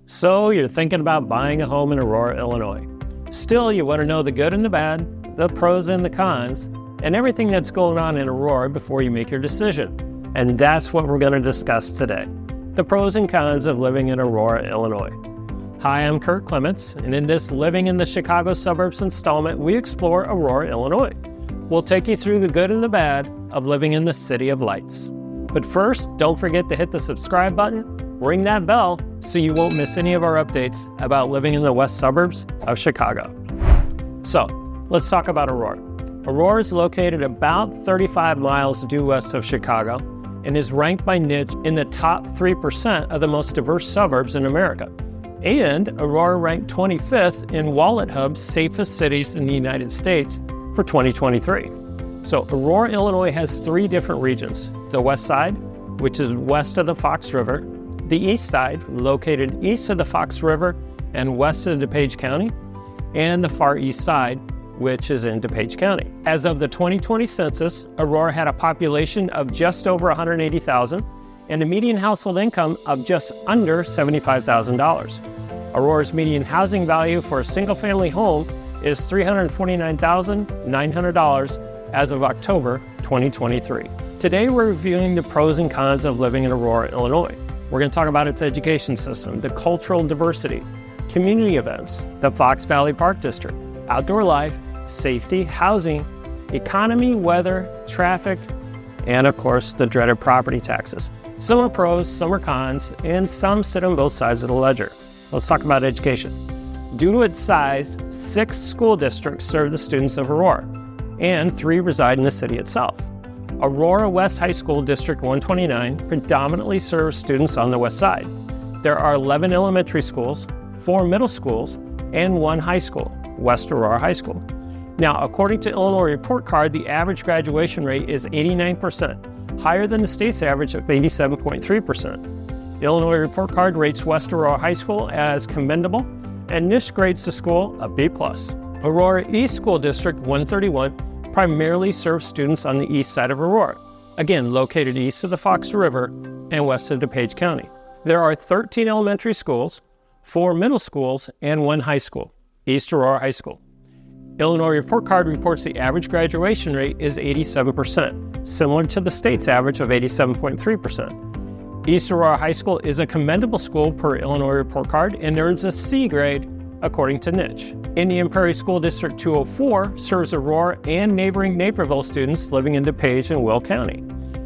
So you're thinking about buying a home in Aurora, Illinois. Still, you want to know the good and the bad, the pros and the cons, and everything that's going on in Aurora before you make your decision. And that's what we're going to discuss today. The pros and cons of living in Aurora, Illinois. Hi, I'm Kurt Clements, and in this Living in the Chicago Suburbs installment, we explore Aurora, Illinois. We'll take you through the good and the bad of living in the City of Lights. But first, don't forget to hit the subscribe button, ring that bell, so you won't miss any of our updates about living in the west suburbs of Chicago. So, let's talk about Aurora. Aurora is located about 35 miles due west of Chicago and is ranked by niche in the top 3% of the most diverse suburbs in America. And Aurora ranked 25th in Wallet Hub's safest cities in the United States for 2023. So Aurora, Illinois has three different regions. The west side, which is west of the Fox River, the east side, located east of the Fox River and west of DuPage County, and the far east side, which is in DuPage County. As of the 2020 census, Aurora had a population of just over 180,000 and a median household income of just under $75,000. Aurora's median housing value for a single-family home is $349,900 as of October 2023. Today, we're reviewing the pros and cons of living in Aurora, Illinois. We're going to talk about its education system, the cultural diversity, community events, the Fox Valley Park District, outdoor life, safety, housing, economy, weather, traffic, and of course, the dreaded property taxes. Some are pros, some are cons, and some sit on both sides of the ledger. Let's talk about education. Due to its size, 6 school districts serve the students of Aurora, and 3 reside in the city itself. Aurora West High School District 129 predominantly serves students on the west side. There are 11 elementary schools, 4 middle schools, and 1 high school, West Aurora High School. Now, according to Illinois Report Card, the average graduation rate is 89%, higher than the state's average of 87.3%. Illinois Report Card rates West Aurora High School as commendable, and NISH grades the school a B+. Aurora East School District 131 primarily serves students on the east side of Aurora, again located east of the Fox River and west of DuPage County. There are 13 elementary schools, 4 middle schools, and 1 high school, East Aurora High School. Illinois Report Card reports the average graduation rate is 87%, similar to the state's average of 87.3%. East Aurora High School is a commendable school per Illinois Report Card and earns a C grade according to niche. Indian Prairie School District 204 serves Aurora and neighboring Naperville students living in DuPage and Will County.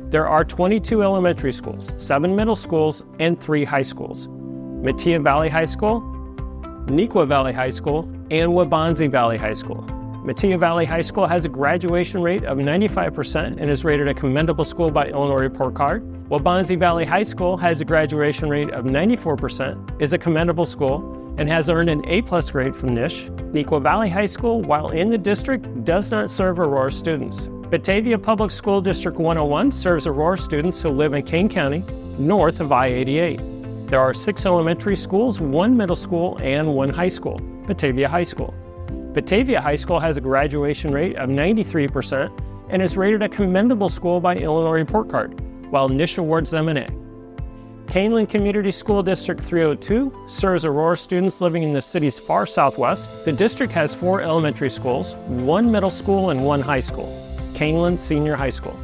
There are 22 elementary schools, 7 middle schools, and 3 high schools. Metea Valley High School, Neuqua Valley High School, and Waubonsee Valley High School. Metea Valley High School has a graduation rate of 95% and is rated a commendable school by Illinois Report Card. Waubonsee Valley High School has a graduation rate of 94%, is a commendable school, and has earned an A+ grade from NISH. Neuqua Valley High School, while in the district, does not serve Aurora students. Batavia Public School District 101 serves Aurora students who live in Kane County, north of I-88. There are 6 elementary schools, 1 middle school, and 1 high school, Batavia High School. Batavia High School has a graduation rate of 93% and is rated a commendable school by Illinois Report Card, while NISH awards them an A. Canelan Community School District 302 serves Aurora students living in the city's far southwest. The district has 4 elementary schools, 1 middle school, and 1 high school, Canelan Senior High School.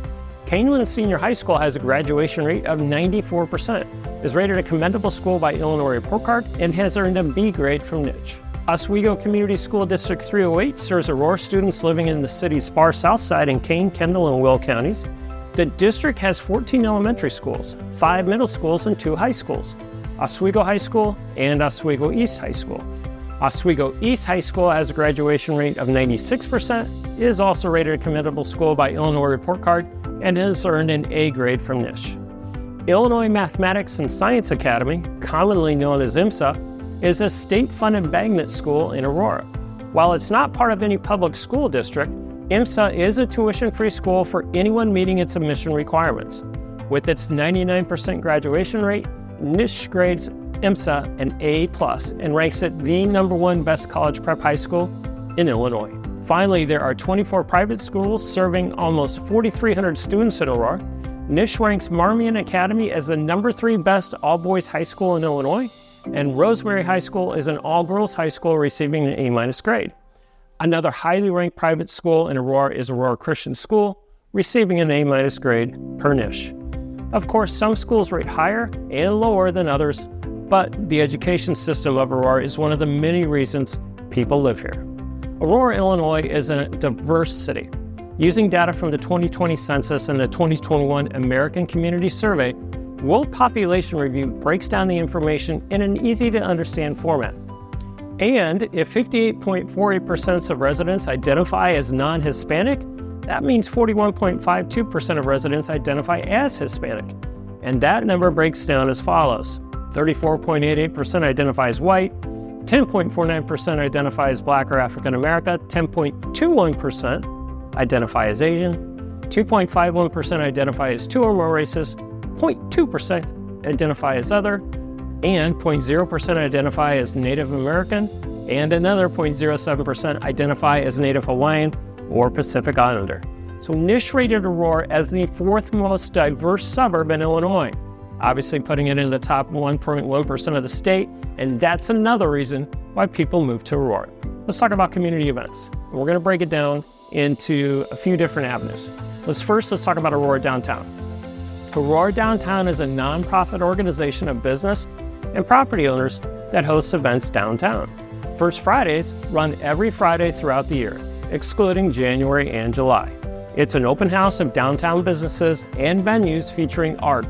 Canelan Senior High School has a graduation rate of 94%, is rated a commendable school by Illinois Report Card, and has earned a B grade from niche. Oswego Community School District 308 serves Aurora students living in the city's far south side in Kane, Kendall, and Will counties. The district has 14 elementary schools, 5 middle schools, and 2 high schools, Oswego High School and Oswego East High School. Oswego East High School has a graduation rate of 96%, is also rated a commendable school by Illinois Report Card, and has earned an A grade from NISH. Illinois Mathematics and Science Academy, commonly known as IMSA, is a state-funded magnet school in Aurora. While it's not part of any public school district, IMSA is a tuition-free school for anyone meeting its admission requirements. With its 99% graduation rate, NISH grades IMSA an A+ and ranks it the #1 best college prep high school in Illinois. Finally, there are 24 private schools serving almost 4,300 students in Aurora. NISH ranks Marmion Academy as the #3 best all-boys high school in Illinois, And Rosemary High School is an all-girls high school receiving an A- grade. Another highly ranked private school in Aurora is Aurora Christian School, receiving an A- grade per niche. Of course, some schools rate higher and lower than others, but the education system of Aurora is one of the many reasons people live here. Aurora, Illinois is a diverse city. Using data from the 2020 census and the 2021 American Community Survey, World Population Review breaks down the information in an easy-to-understand format. And if 58.48% of residents identify as non-Hispanic, that means 41.52% of residents identify as Hispanic. And that number breaks down as follows. 34.88% identify as white, 10.49% identify as Black or African American, 10.21% identify as Asian, 2.51% identify as two or more races, 0.2% identify as other, and 0.0% identify as Native American, and another 0.07% identify as Native Hawaiian or Pacific Islander. So niche rated Aurora as the fourth most diverse suburb in Illinois, obviously putting it in the top 1.1% of the state, and that's another reason why people move to Aurora. Let's talk about community events. We're going to break it down into a few different avenues. Let's talk about Aurora Downtown. Aurora Downtown is a nonprofit organization of business and property owners that hosts events downtown. First Fridays run every Friday throughout the year, excluding January and July. It's an open house of downtown businesses and venues featuring art,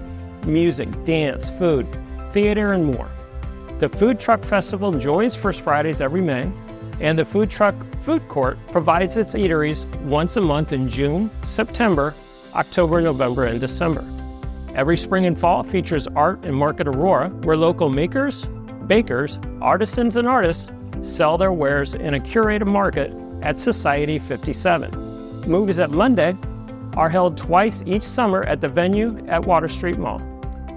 music, dance, food, theater, and more. The Food Truck Festival joins First Fridays every May, and the Food Truck Food Court provides its eateries once a month in June, September, October, November, and December. Every spring and fall features Art and Market Aurora, where local makers, bakers, artisans, and artists sell their wares in a curated market at Society 57. Movies at Monday are held twice each summer at the venue at Water Street Mall.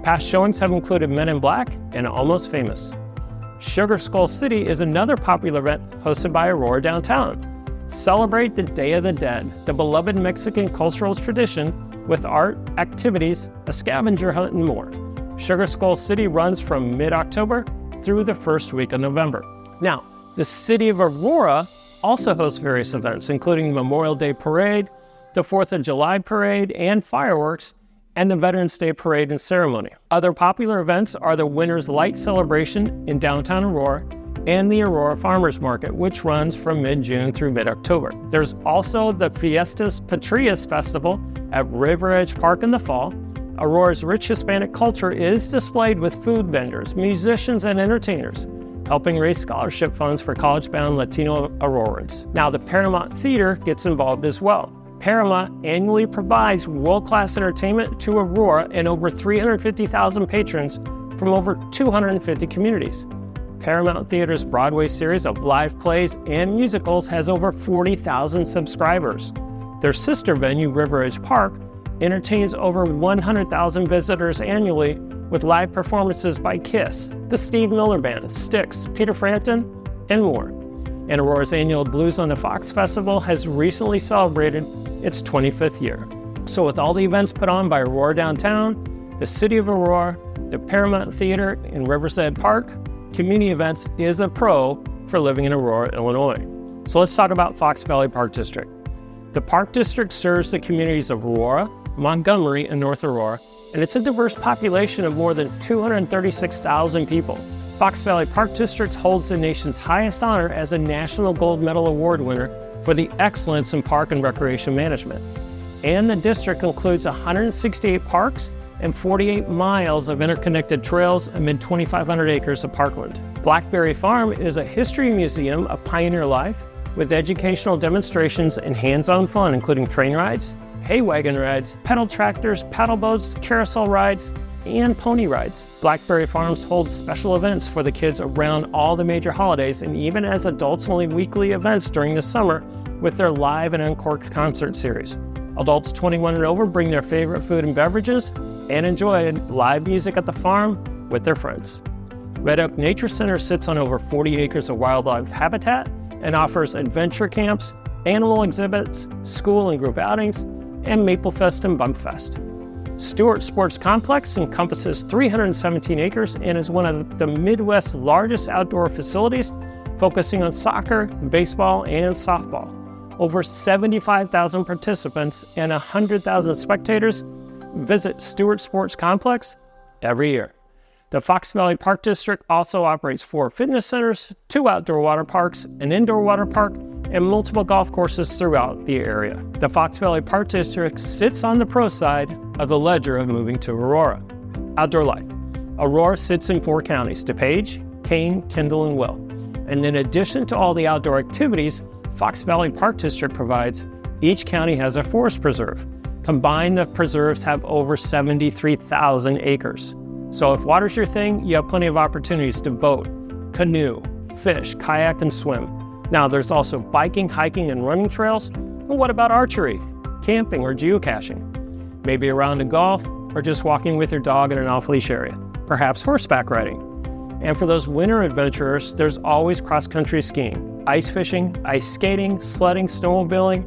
Past showings have included Men in Black and Almost Famous. Sugar Skull City is another popular event hosted by Aurora Downtown. Celebrate the Day of the Dead, the beloved Mexican cultural tradition, with art, activities, a scavenger hunt, and more. Sugar Skull City runs from mid-October through the first week of November. Now, the city of Aurora also hosts various events, including Memorial Day Parade, the 4th of July Parade and fireworks, and the Veterans Day Parade and Ceremony. Other popular events are the Winter's Light Celebration in downtown Aurora and the Aurora Farmers Market, which runs from mid-June through mid-October. There's also the Fiestas Patrias Festival at River Edge Park in the fall. Aurora's rich Hispanic culture is displayed with food vendors, musicians, and entertainers, helping raise scholarship funds for college-bound Latino Aurorans. Now, the Paramount Theater gets involved as well. Paramount annually provides world-class entertainment to Aurora and over 350,000 patrons from over 250 communities. Paramount Theater's Broadway series of live plays and musicals has over 40,000 subscribers. Their sister venue, River Edge Park, entertains over 100,000 visitors annually with live performances by Kiss, the Steve Miller Band, Styx, Peter Frampton, and more. And Aurora's annual Blues on the Fox Festival has recently celebrated its 25th year. So with all the events put on by Aurora Downtown, the City of Aurora, the Paramount Theater in Riverside Park, community events is a pro for living in Aurora, Illinois. So let's talk about Fox Valley Park District. The Park District serves the communities of Aurora, Montgomery, and North Aurora, and it's a diverse population of more than 236,000 people. Fox Valley Park District holds the nation's highest honor as a National Gold Medal Award winner for the excellence in park and recreation management. And the district includes 168 parks and 48 miles of interconnected trails amid 2,500 acres of parkland. Blackberry Farm is a history museum of pioneer life with educational demonstrations and hands-on fun, including train rides, hay wagon rides, pedal tractors, paddle boats, carousel rides, and pony rides. Blackberry Farms holds special events for the kids around all the major holidays and even has adults-only weekly events during the summer with their live and uncorked concert series. Adults 21 and over bring their favorite food and beverages and enjoy live music at the farm with their friends. Red Oak Nature Center sits on over 40 acres of wildlife habitat and offers adventure camps, animal exhibits, school and group outings, and Maple Fest and Bump Fest. Stewart Sports Complex encompasses 317 acres and is one of the Midwest's largest outdoor facilities, focusing on soccer, baseball, and softball. Over 75,000 participants and 100,000 spectators visit Stewart Sports Complex every year. The Fox Valley Park District also operates 4 fitness centers, 2 outdoor water parks, an indoor water park, and multiple golf courses throughout the area. The Fox Valley Park District sits on the pro side of the ledger of moving to Aurora. Outdoor life. Aurora sits in 4 counties: DuPage, Kane, Kendall, and Will. And in addition to all the outdoor activities Fox Valley Park District provides, each county has a forest preserve. Combined, the preserves have over 73,000 acres. So if water's your thing, you have plenty of opportunities to boat, canoe, fish, kayak, and swim. Now there's also biking, hiking, and running trails. And what about archery, camping, or geocaching? Maybe a round of golf, or just walking with your dog in an off-leash area. Perhaps horseback riding. And for those winter adventurers, there's always cross-country skiing, ice fishing, ice skating, sledding, snowmobiling,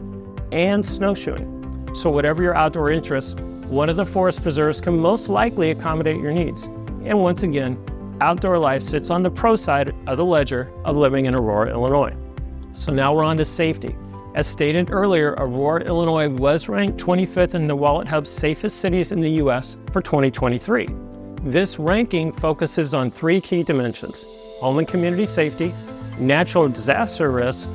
and snowshoeing. So whatever your outdoor interests, one of the forest preserves can most likely accommodate your needs. And once again, outdoor life sits on the pro side of the ledger of living in Aurora, Illinois. So now we're on to safety. As stated earlier, Aurora, Illinois was ranked 25th in the Wallet Hub's safest cities in the U.S. for 2023. This ranking focuses on 3 key dimensions: home and community safety, natural disaster risk,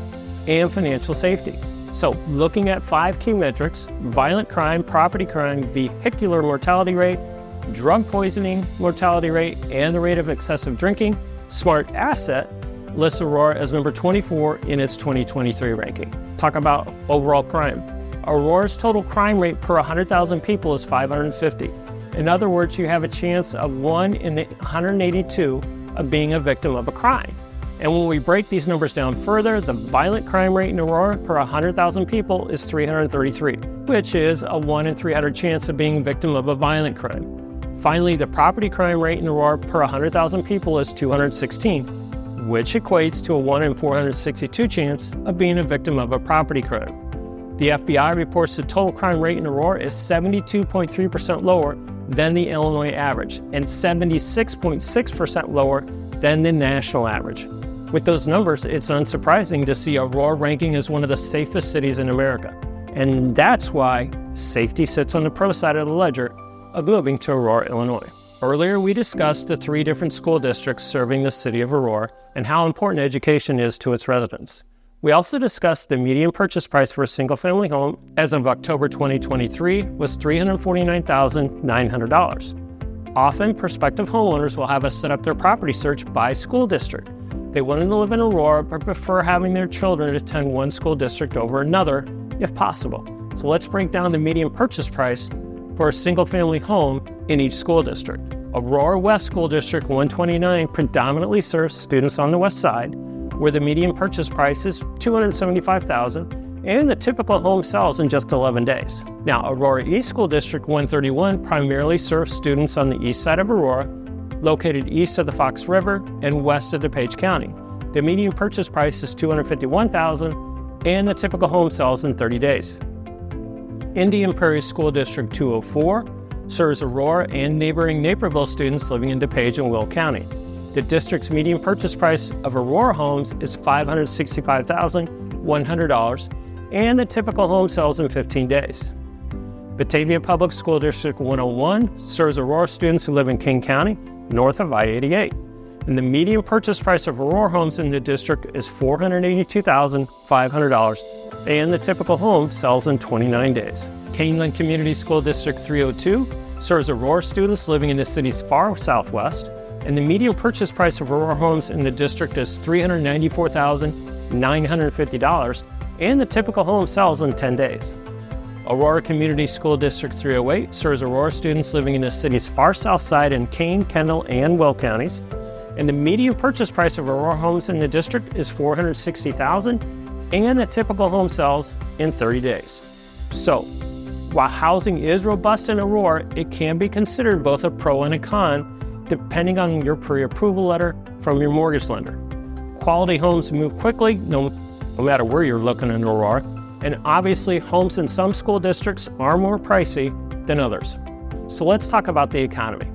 and financial safety. So looking at 5 key metrics: violent crime, property crime, vehicular mortality rate, drug poisoning mortality rate, and the rate of excessive drinking, Smart Asset lists Aurora as number 24 in its 2023 ranking. Talk about overall crime. Aurora's total crime rate per 100,000 people is 550. In other words, you have a chance of 1 in 182 of being a victim of a crime. And when we break these numbers down further, the violent crime rate in Aurora per 100,000 people is 333, which is a 1 in 300 chance of being a victim of a violent crime. Finally, the property crime rate in Aurora per 100,000 people is 216, which equates to a 1 in 462 chance of being a victim of a property crime. The FBI reports the total crime rate in Aurora is 72.3% lower than the Illinois average and 76.6% lower than the national average. With those numbers, it's unsurprising to see Aurora ranking as one of the safest cities in America. And that's why safety sits on the pro side of the ledger of moving to Aurora, Illinois. Earlier, we discussed the 3 different school districts serving the city of Aurora and how important education is to its residents. We also discussed the median purchase price for a single-family home as of October 2023 was $349,900. Often, prospective homeowners will have us set up their property search by school district. They want to live in Aurora but prefer having their children attend one school district over another, if possible. So let's break down the median purchase price for a single-family home in each school district. Aurora West School District 129 predominantly serves students on the west side, where the median purchase price is $275,000, and the typical home sells in just 11 days. Now, Aurora East School District 131 primarily serves students on the east side of Aurora, located east of the Fox River and west of DuPage County. The median purchase price is $251,000, and the typical home sells in 30 days. Indian Prairie School District 204 serves Aurora and neighboring Naperville students living in DuPage and Will County. The district's median purchase price of Aurora homes is $565,100, and the typical home sells in 15 days. Batavia Public School District 101 serves Aurora students who live in King County, north of I-88. And the median purchase price of Aurora homes in the district is $482,500, and the typical home sells in 29 days. Caneland Community School District 302 serves Aurora students living in the city's far southwest, and the median purchase price of Aurora homes in the district is $394,950, and the typical home sells in 10 days. Aurora Community School District 308 serves Aurora students living in the city's far south side in Kane, Kendall, and Will counties, and the median purchase price of Aurora homes in the district is $460,000, and the typical home sells in 30 days. So, while housing is robust in Aurora, it can be considered both a pro and a con, depending on your pre-approval letter from your mortgage lender. Quality homes move quickly, no matter where you're looking in Aurora, and obviously homes in some school districts are more pricey than others. So let's talk about the economy.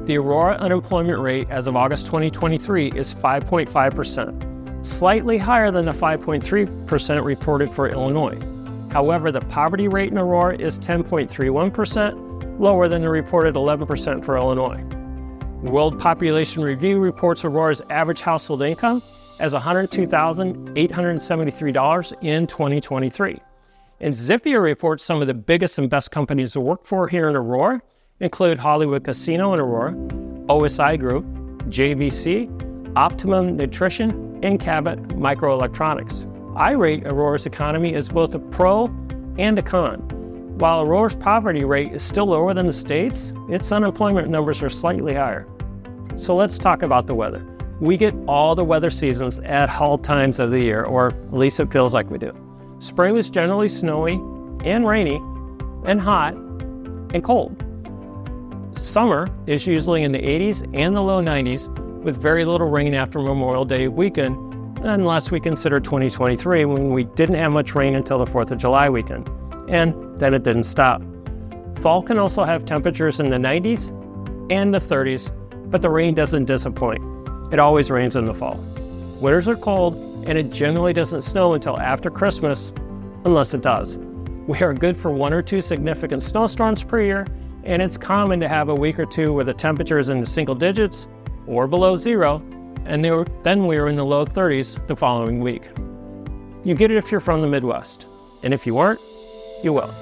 The Aurora unemployment rate as of August 2023 is 5.5%, slightly higher than the 5.3% reported for Illinois. However, the poverty rate in Aurora is 10.31%, lower than the reported 11% for Illinois. World Population Review reports Aurora's average household income as $102,873 in 2023. And Zipia reports some of the biggest and best companies to work for here in Aurora include Hollywood Casino in Aurora, OSI Group, JVC, Optimum Nutrition, and Cabot Microelectronics. I rate Aurora's economy as both a pro and a con. While Aurora's poverty rate is still lower than the state's, its unemployment numbers are slightly higher. So let's talk about the weather. We get all the weather seasons at all times of the year, or at least it feels like we do. Spring is generally snowy and rainy and hot and cold. Summer is usually in the 80s and the low 90s with very little rain after Memorial Day weekend, unless we consider 2023 when we didn't have much rain until the 4th of July weekend. And then it didn't stop. Fall can also have temperatures in the 90s and the 30s, but the rain doesn't disappoint. It always rains in the fall. Winters are cold, and it generally doesn't snow until after Christmas, unless it does. We are good for 1 or 2 significant snowstorms per year, and it's common to have a week or two where the temperature is in the single digits or below zero, and then we are in the low 30s the following week. You get it if you're from the Midwest, and if you aren't, you will.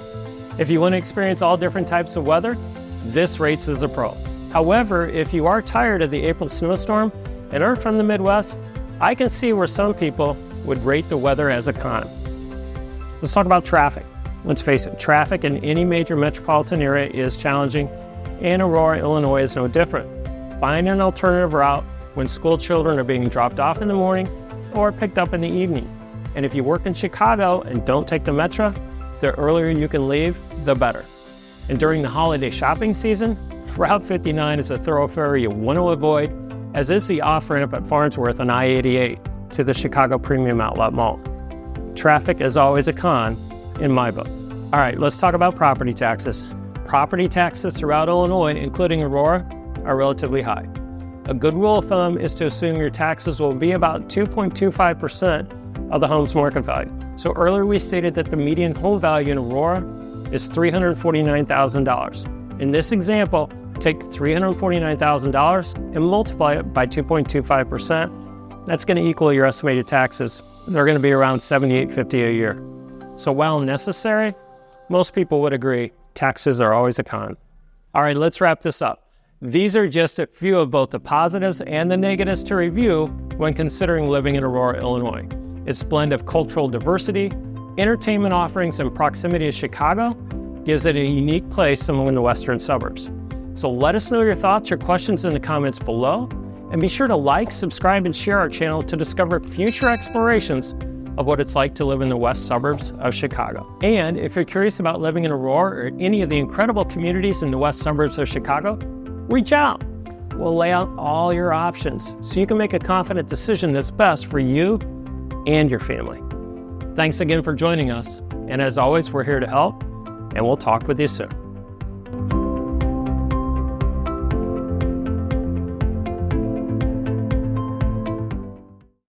If you want to experience all different types of weather, this rates as a pro. However, if you are tired of the April snowstorm and aren't from the Midwest, I can see where some people would rate the weather as a con. Let's talk about traffic. Let's face it, traffic in any major metropolitan area is challenging, and Aurora, Illinois is no different. Find an alternative route when school children are being dropped off in the morning or picked up in the evening. And if you work in Chicago and don't take the Metro, the earlier you can leave, the better. And during the holiday shopping season, Route 59 is a thoroughfare you want to avoid, as is the off-ramp at Farnsworth on I-88 to the Chicago Premium Outlet Mall. Traffic is always a con in my book. All right, let's talk about property taxes. Property taxes throughout Illinois, including Aurora, are relatively high. A good rule of thumb is to assume your taxes will be about 2.25% of the home's market value. So earlier we stated that the median home value in Aurora is $349,000. In this example, take $349,000 and multiply it by 2.25%. That's going to equal your estimated taxes. They're going to be around $78.50 a year. So while necessary, most people would agree taxes are always a con. All right, let's wrap this up. These are just a few of both the positives and the negatives to review when considering living in Aurora, Illinois. Its blend of cultural diversity, entertainment offerings, and proximity to Chicago gives it a unique place among the western suburbs. So let us know your thoughts or questions in the comments below, and be sure to like, subscribe, and share our channel to discover future explorations of what it's like to live in the west suburbs of Chicago. And if you're curious about living in Aurora or any of the incredible communities in the west suburbs of Chicago, reach out. We'll lay out all your options so you can make a confident decision that's best for you and your family. Thanks again for joining us. And as always, we're here to help, and we'll talk with you soon.